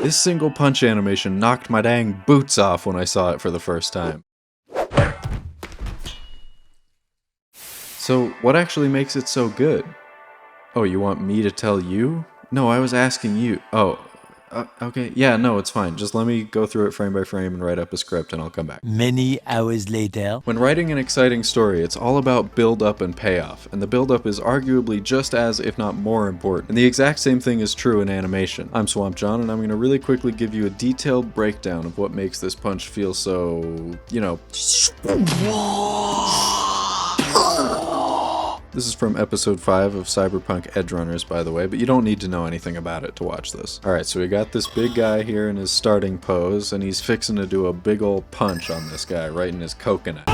This single punch animation knocked my dang boots off when I saw it for the first time. So, what actually makes it so good? Oh, you want me to tell you? No, I was asking you. Oh, okay. Yeah, no, it's fine. Just let me go through it frame by frame and write up a script and I'll come back. Many hours later. When writing an exciting story, it's all about build-up and payoff, and the build-up is arguably just as, if not more important. And the exact same thing is true in animation. I'm Swamp John, and I'm going to really quickly give you a detailed breakdown of what makes this punch feel so, you know... This is from episode 5 of Cyberpunk Edgerunners, by the way, but you don't need to know anything about it to watch this. Alright, so we got this big guy here in his starting pose, and he's fixing to do a big ol' punch on this guy right in his coconut.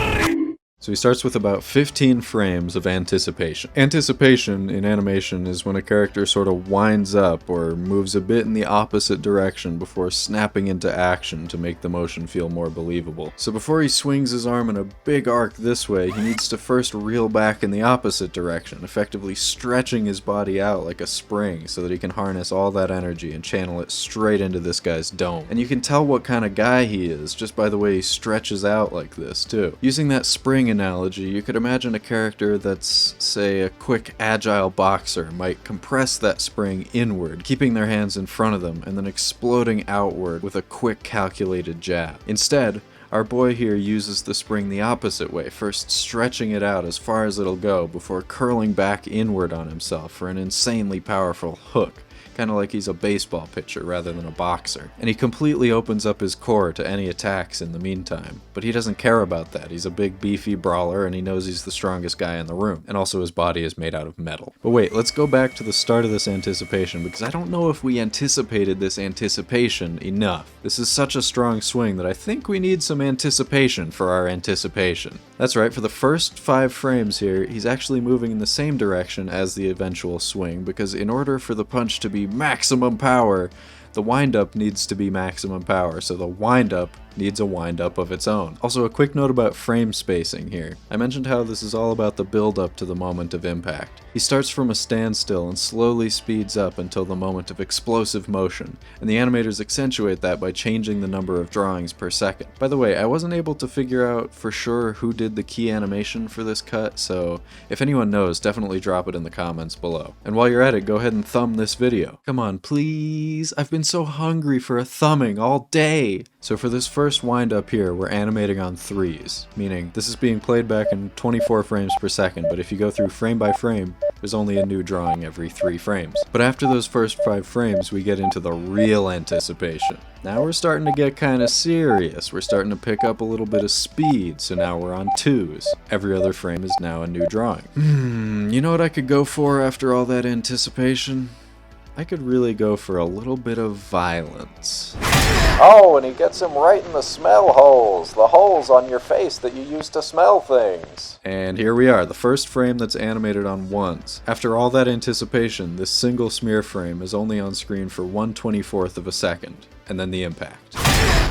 So he starts with about 15 frames of anticipation. Anticipation in animation is when a character sort of winds up or moves a bit in the opposite direction before snapping into action to make the motion feel more believable. So before he swings his arm in a big arc this way, he needs to first reel back in the opposite direction, effectively stretching his body out like a spring so that he can harness all that energy and channel it straight into this guy's dome. And you can tell what kind of guy he is just by the way he stretches out like this too. Using that spring analogy, you could imagine a character that's, say, a quick, agile boxer might compress that spring inward, keeping their hands in front of them, and then exploding outward with a quick, calculated jab. Instead, our boy here uses the spring the opposite way, first stretching it out as far as it'll go before curling back inward on himself for an insanely powerful hook. Kind of like he's a baseball pitcher rather than a boxer. And he completely opens up his core to any attacks in the meantime. But he doesn't care about that. He's a big beefy brawler and he knows he's the strongest guy in the room. And also his body is made out of metal. But wait, let's go back to the start of this anticipation because I don't know if we anticipated this anticipation enough. This is such a strong swing that I think we need some anticipation for our anticipation. That's right, for the first 5 frames here, he's actually moving in the same direction as the eventual swing because in order for the punch to be maximum power, the wind-up needs to be maximum power, so the wind-up needs a wind-up of its own. Also, a quick note about frame spacing here. I mentioned how this is all about the build-up to the moment of impact. He starts from a standstill and slowly speeds up until the moment of explosive motion, and the animators accentuate that by changing the number of drawings per second. By the way, I wasn't able to figure out for sure who did the key animation for this cut, so if anyone knows, definitely drop it in the comments below. And while you're at it, go ahead and thumb this video. Come on, please. I've been so hungry for a thumbing all day. So for this first wind up here, we're animating on 3s, meaning this is being played back in 24 frames per second, but if you go through frame by frame, there's only a new drawing every 3 frames. But after those first 5 frames, we get into the real anticipation. Now we're starting to get kind of serious. We're starting to pick up a little bit of speed, so now we're on 2s. Every other frame is now a new drawing. You know what I could go for after all that anticipation? I could really go for a little bit of violence. Oh, and he gets him right in the smell holes. The holes on your face that you use to smell things. And here we are, the first frame that's animated on 1s. After all that anticipation, this single smear frame is only on screen for 1/24th of a second, and then the impact.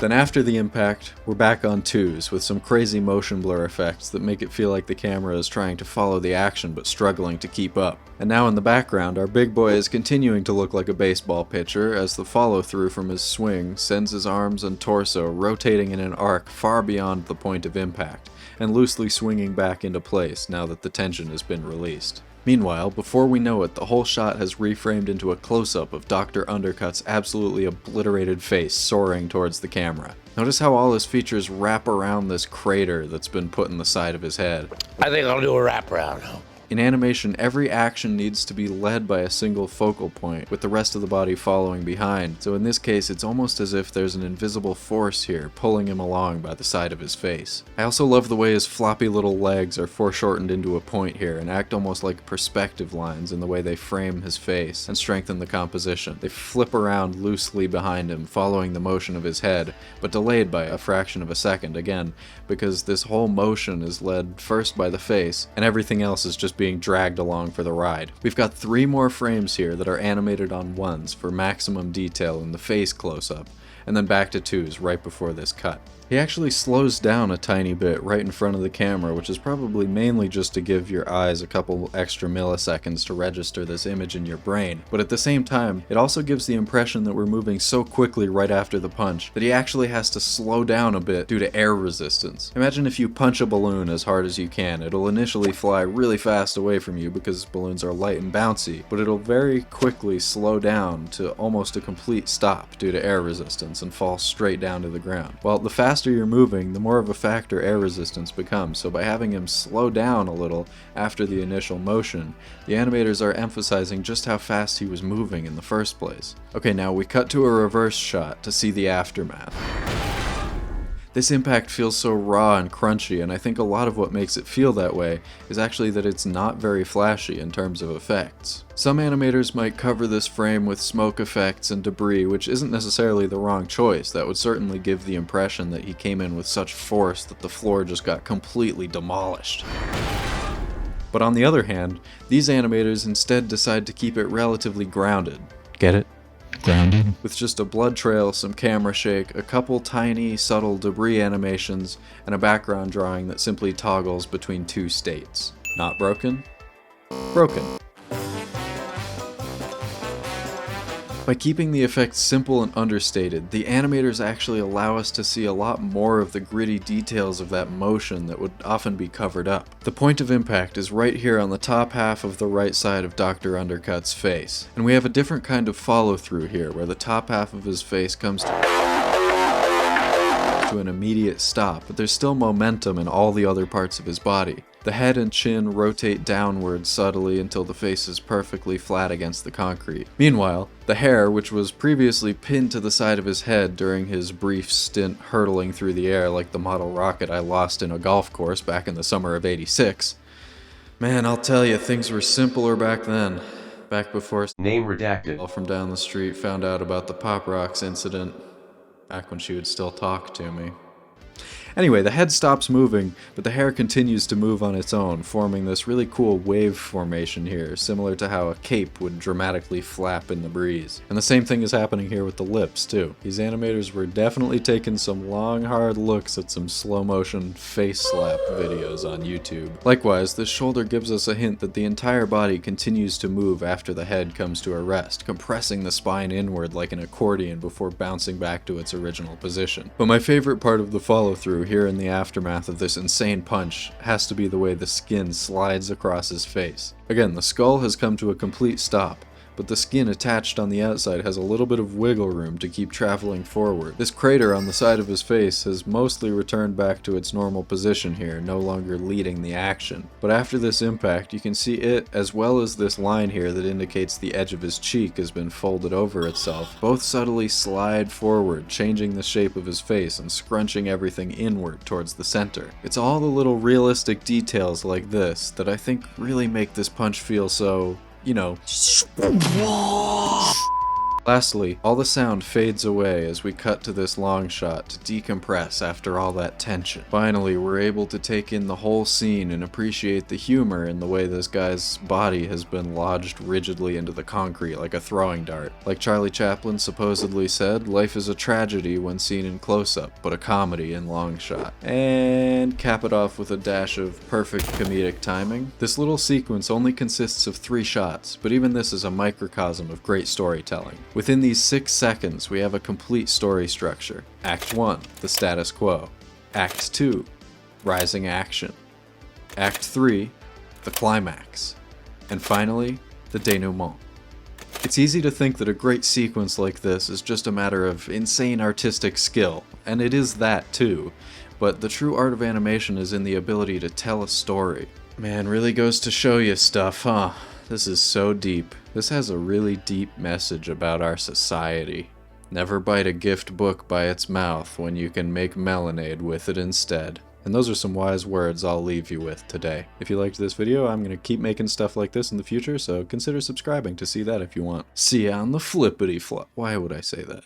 Then after the impact, we're back on 2s with some crazy motion blur effects that make it feel like the camera is trying to follow the action but struggling to keep up. And now in the background, our big boy is continuing to look like a baseball pitcher as the follow-through from his swing sends his arms and torso rotating in an arc far beyond the point of impact, and loosely swinging back into place now that the tension has been released. Meanwhile, before we know it, the whole shot has reframed into a close-up of Dr. Undercut's absolutely obliterated face soaring towards the camera. Notice how all his features wrap around this crater that's been put in the side of his head. I think I'll do a wraparound. In animation, every action needs to be led by a single focal point, with the rest of the body following behind, so in this case it's almost as if there's an invisible force here pulling him along by the side of his face. I also love the way his floppy little legs are foreshortened into a point here and act almost like perspective lines in the way they frame his face and strengthen the composition. They flip around loosely behind him, following the motion of his head, but delayed by a fraction of a second, again, because this whole motion is led first by the face, and everything else is just just being dragged along for the ride. We've got 3 more frames here that are animated on 1s for maximum detail in the face close-up, and then back to 2s right before this cut. He actually slows down a tiny bit right in front of the camera, which is probably mainly just to give your eyes a couple extra milliseconds to register this image in your brain. But at the same time, it also gives the impression that we're moving so quickly right after the punch that he actually has to slow down a bit due to air resistance. Imagine if you punch a balloon as hard as you can. It'll initially fly really fast away from you because balloons are light and bouncy, but it'll very quickly slow down to almost a complete stop due to air resistance and fall straight down to the ground. Well, the faster you're moving, the more of a factor air resistance becomes, so by having him slow down a little after the initial motion, the animators are emphasizing just how fast he was moving in the first place. Okay, now we cut to a reverse shot to see the aftermath. This impact feels so raw and crunchy, and I think a lot of what makes it feel that way is actually that it's not very flashy in terms of effects. Some animators might cover this frame with smoke effects and debris, which isn't necessarily the wrong choice. That would certainly give the impression that he came in with such force that the floor just got completely demolished. But on the other hand, these animators instead decide to keep it relatively grounded. Get it? Grounded. With just a blood trail, some camera shake, a couple tiny, subtle debris animations, and a background drawing that simply toggles between 2 states. Not broken? Broken. By keeping the effects simple and understated, the animators actually allow us to see a lot more of the gritty details of that motion that would often be covered up. The point of impact is right here on the top half of the right side of Dr. Undercut's face, and we have a different kind of follow-through here, where the top half of his face comes to an immediate stop, but there's still momentum in all the other parts of his body. The head and chin rotate downward subtly until the face is perfectly flat against the concrete. Meanwhile, the hair, which was previously pinned to the side of his head during his brief stint hurtling through the air like the model rocket I lost in a golf course back in the summer of '86. Man, I'll tell you, things were simpler back then. Back before Name redacted. from down the street found out about the Pop Rocks incident. Back when she would still talk to me. Anyway, the head stops moving, but the hair continues to move on its own, forming this really cool wave formation here, similar to how a cape would dramatically flap in the breeze. And the same thing is happening here with the lips, too. These animators were definitely taking some long, hard looks at some slow-motion face slap videos on YouTube. Likewise, this shoulder gives us a hint that the entire body continues to move after the head comes to a rest, compressing the spine inward like an accordion before bouncing back to its original position. But my favorite part of the follow-through here in the aftermath of this insane punch has to be the way the skin slides across his face. Again, the skull has come to a complete stop, but the skin attached on the outside has a little bit of wiggle room to keep traveling forward. This crater on the side of his face has mostly returned back to its normal position here, no longer leading the action. But after this impact, you can see it, as well as this line here that indicates the edge of his cheek has been folded over itself, both subtly slide forward, changing the shape of his face and scrunching everything inward towards the center. It's all the little realistic details like this that I think really make this punch feel so, you know. Lastly, all the sound fades away as we cut to this long shot to decompress after all that tension. Finally, we're able to take in the whole scene and appreciate the humor in the way this guy's body has been lodged rigidly into the concrete like a throwing dart. Like Charlie Chaplin supposedly said, life is a tragedy when seen in close-up, but a comedy in long shot. And cap it off with a dash of perfect comedic timing. This little sequence only consists of 3 shots, but even this is a microcosm of great storytelling. Within these 6 seconds, we have a complete story structure. Act 1, the status quo. Act 2, rising action. Act 3, the climax. And finally, the denouement. It's easy to think that a great sequence like this is just a matter of insane artistic skill, and it is that too, but the true art of animation is in the ability to tell a story. Man, really goes to show you stuff, huh? This is so deep. This has a really deep message about our society. Never bite a gift book by its mouth when you can make melonade with it instead. And those are some wise words I'll leave you with today. If you liked this video, I'm going to keep making stuff like this in the future, so consider subscribing to see that if you want. See ya on the flippity flop. Why would I say that?